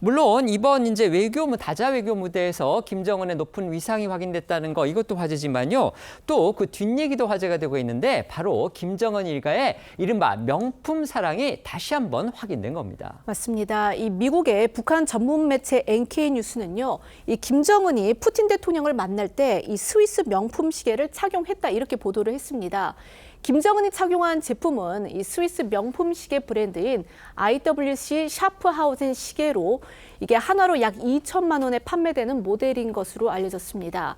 물론 이번 이제 다자 외교 무대에서 김정은의 높은 위상이 확인됐다는 거 이것도 화제지만요. 또 그 뒷얘기도 화제가 되고 있는데 바로 김정은 일가의 이른바 명품 사랑이 다시 한번 확인된 겁니다. 맞습니다. 이 미국의 북한 전문 매체 NK 뉴스는요, 이 김정은이 푸틴 대통령을 만날 때 이 스위스 명품 시계를 착용했다 이렇게 보도를 했습니다. 김정은이 착용한 제품은 이 스위스 명품 시계 브랜드인 IWC 샤프하우젠 시계로 이게 한화로 약 2천만 원에 판매되는 모델인 것으로 알려졌습니다.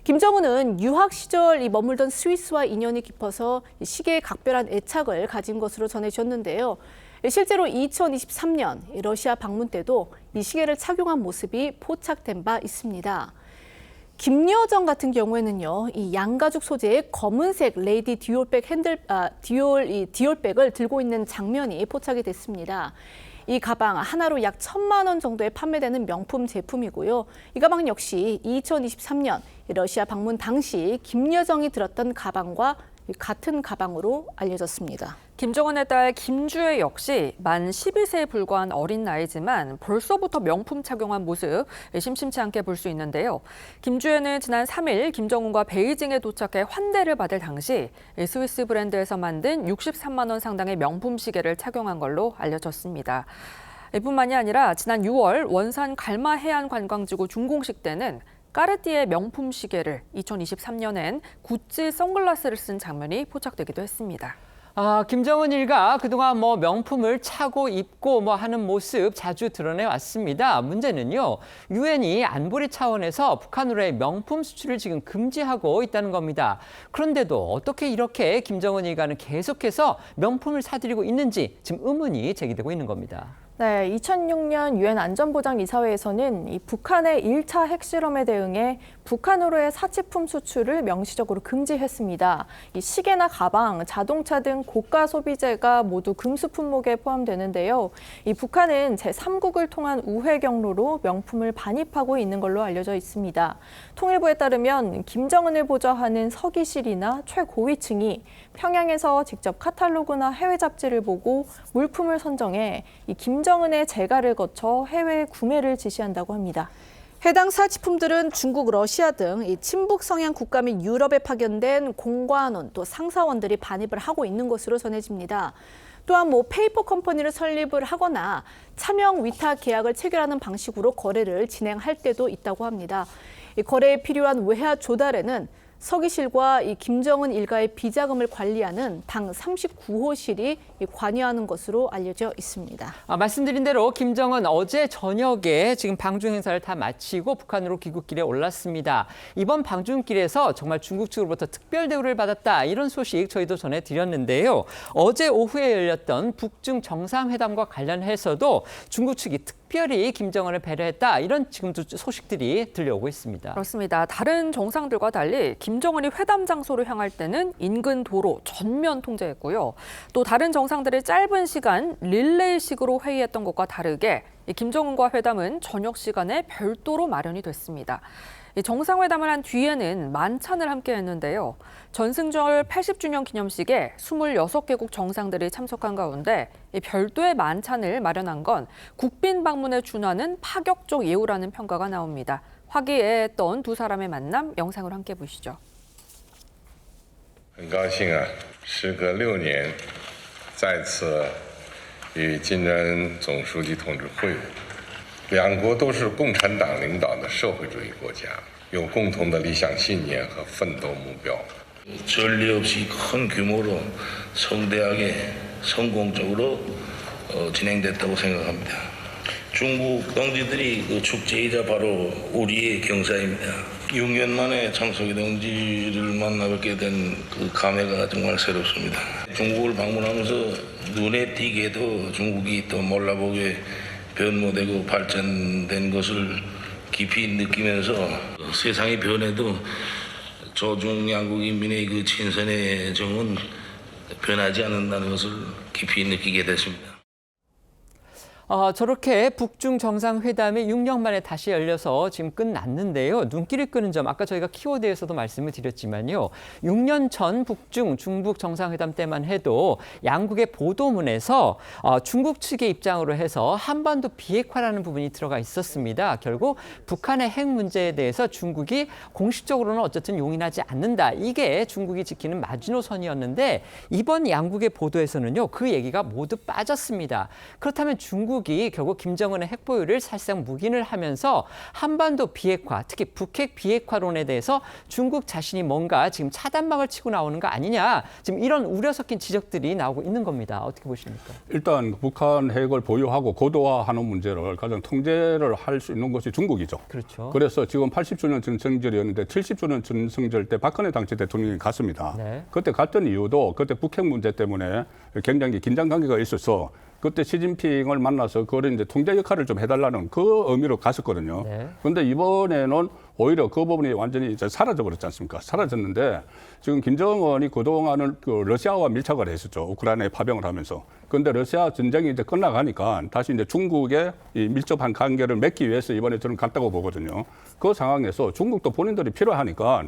김정은은 유학 시절 머물던 스위스와 인연이 깊어서 시계에 각별한 애착을 가진 것으로 전해졌는데요. 실제로 2023년 러시아 방문 때도 이 시계를 착용한 모습이 포착된 바 있습니다. 김여정 같은 경우에는요, 이 양가죽 소재의 검은색 레이디 디올백 디올백을 들고 있는 장면이 포착이 됐습니다. 이 가방 하나로 약 1,000만 원 정도에 판매되는 명품 제품이고요. 이 가방 역시 2023년 러시아 방문 당시 김여정이 들었던 가방과 같은 가방으로 알려졌습니다. 김정은의 딸 김주애 역시 만 12세에 불과한 어린 나이지만 벌써부터 명품 착용한 모습 심심치 않게 볼 수 있는데요. 김주애는 지난 3일 김정은과 베이징에 도착해 환대를 받을 당시 스위스 브랜드에서 만든 63만 원 상당의 명품 시계를 착용한 걸로 알려졌습니다. 이뿐만이 아니라 지난 6월 원산 갈마 해안 관광지구 준공식 때는 까르띠에 명품 시계를 2023년엔 구찌 선글라스를 쓴 장면이 포착되기도 했습니다. 김정은 일가 그동안 명품을 차고 입고 하는 모습 자주 드러내 왔습니다. 문제는요, 유엔이 안보리 차원에서 북한으로의 명품 수출을 지금 금지하고 있다는 겁니다. 그런데도 어떻게 이렇게 김정은 일가는 계속해서 명품을 사들이고 있는지 지금 의문이 제기되고 있는 겁니다. 네, 2006년 유엔 안전보장이사회에서는 이 북한의 1차 핵실험에 대응해 북한으로의 사치품 수출을 명시적으로 금지했습니다. 이 시계나 가방, 자동차 등 고가 소비재가 모두 금수 품목에 포함되는데요. 이 북한은 제3국을 통한 우회 경로로 명품을 반입하고 있는 걸로 알려져 있습니다. 통일부에 따르면 김정은을 보좌하는 서기실이나 최고위층이 평양에서 직접 카탈로그나 해외 잡지를 보고 물품을 선정해 이 김정은의 재가를 거쳐 해외 구매를 지시한다고 합니다. 해당 사치품들은 중국, 러시아 등 이 친북 성향 국가 및 유럽에 파견된 공관원 또 상사원들이 반입을 하고 있는 것으로 전해집니다. 또한 페이퍼 컴퍼니를 설립을 하거나 차명 위탁 계약을 체결하는 방식으로 거래를 진행할 때도 있다고 합니다. 이 거래에 필요한 외화 조달에는 서기실과 이 김정은 일가의 비자금을 관리하는 당 39호실이 관여하는 것으로 알려져 있습니다. 말씀드린 대로 김정은 어제 저녁에 지금 방중 행사를 다 마치고 북한으로 귀국길에 올랐습니다. 이번 방중길에서 정말 중국 측으로부터 특별 대우를 받았다, 이런 소식 저희도 전해드렸는데요. 어제 오후에 열렸던 북중 정상회담과 관련해서도 중국 측이 특별히 김정은을 배려했다, 이런 지금도 소식들이 들려오고 있습니다. 그렇습니다. 다른 정상들과 달리 김정은이 회담 장소로 향할 때는 인근 도로 전면 통제했고요. 또 다른 정상들이 짧은 시간 릴레이식으로 회의했던 것과 다르게 김정은과 회담은 저녁 시간에 별도로 마련이 됐습니다. 정상회담을 한 뒤에는 만찬을 함께 했는데요. 전승절 80주년 기념식에 26개국 정상들이 참석한 가운데 별도의 만찬을 마련한 건 국빈 방문에 준하는 파격적 예우라는 평가가 나옵니다. 화기애애했던 두 사람의 만남 영상을 함께 보시죠. 很高兴时隔6年再次与金正恩总书记同志会晤。两国都是共产党领导的社会主义国家，有共同的理想信念和奋斗目标。 전례 없이 큰 규모로 성대하게 성공적으로 진행됐다고 생각합니다. 중국 동지들이 그 축제이자 바로 우리의 경사입니다. 6년 만에 창석이 동지를 만나뵙게 된 그 감회가 정말 새롭습니다. 중국을 방문하면서 눈에 띄게도 중국이 또 몰라보게 변모되고 발전된 것을 깊이 느끼면서 세상이 변해도 조중 양국 인민의 그 친선의 정은 변하지 않는다는 것을 깊이 느끼게 됐습니다. 저렇게 북중 정상회담이 6년 만에 다시 열려서 지금 끝났는데요. 눈길을 끄는 점, 아까 저희가 키워드에서도 말씀을 드렸지만요. 6년 전 북중, 중북 정상회담 때만 해도 양국의 보도문에서 중국 측의 입장으로 해서 한반도 비핵화라는 부분이 들어가 있었습니다. 결국 북한의 핵 문제에 대해서 중국이 공식적으로는 어쨌든 용인하지 않는다. 이게 중국이 지키는 마지노선이었는데 이번 양국의 보도에서는요. 그 얘기가 모두 빠졌습니다. 그렇다면 중국이 결국 김정은의 핵 보유를 사실상 묵인을 하면서 한반도 비핵화, 특히 북핵 비핵화론에 대해서 중국 자신이 뭔가 지금 차단막을 치고 나오는 거 아니냐. 지금 이런 우려 섞인 지적들이 나오고 있는 겁니다. 어떻게 보십니까? 일단 북한 핵을 보유하고 고도화하는 문제를 가장 통제를 할 수 있는 것이 중국이죠. 그렇죠. 그래서 지금 80주년 전성절이었는데 70주년 전성절 때 박근혜 당시 대통령이 갔습니다. 네. 그때 갔던 이유도 그때 북핵 문제 때문에 굉장히 긴장 관계가 있어서 그때 시진핑을 만나서 그걸 이제 통제 역할을 좀 해달라는 그 의미로 갔었거든요. 네. 그런데 이번에는 오히려 그 부분이 완전히 이제 사라져버렸지 않습니까? 사라졌는데 지금 김정은이 그동안은 그 러시아와 밀착을 했었죠. 우크라이나에 파병을 하면서. 그런데 러시아 전쟁이 이제 끝나가니까 다시 이제 중국의 이 밀접한 관계를 맺기 위해서 이번에 저는 갔다고 보거든요. 그 상황에서 중국도 본인들이 필요하니까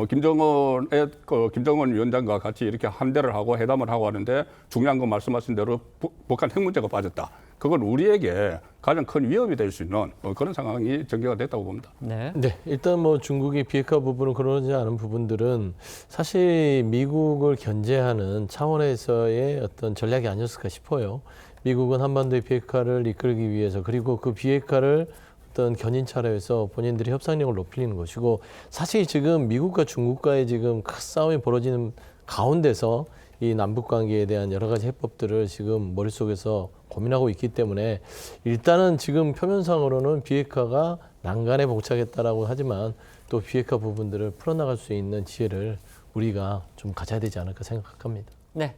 김정은 위원장과 같이 이렇게 함대를 하고 회담을 하고 하는데 중요한 건 말씀하신 대로 북한 핵 문제가 빠졌다. 그건 우리에게 가장 큰 위협이 될 수 있는 그런 상황이 전개가 됐다고 봅니다. 네. 네, 일단 뭐 중국이 비핵화 부분은 그러지 않은 부분들은 사실 미국을 견제하는 차원에서의 어떤 전략이 아니었을까 싶어요. 미국은 한반도의 비핵화를 이끌기 위해서 그리고 그 비핵화를 어떤 견인차로에서 본인들이 협상력을 높이는 것이고 사실 지금 미국과 중국과의 지금 큰 싸움이 벌어지는 가운데서 이 남북 관계에 대한 여러 가지 해법들을 지금 머릿속에서 고민하고 있기 때문에 일단은 지금 표면상으로는 비핵화가 난간에 봉착했다라고 하지만 또 비핵화 부분들을 풀어나갈 수 있는 지혜를 우리가 좀 가져야 되지 않을까 생각합니다. 네.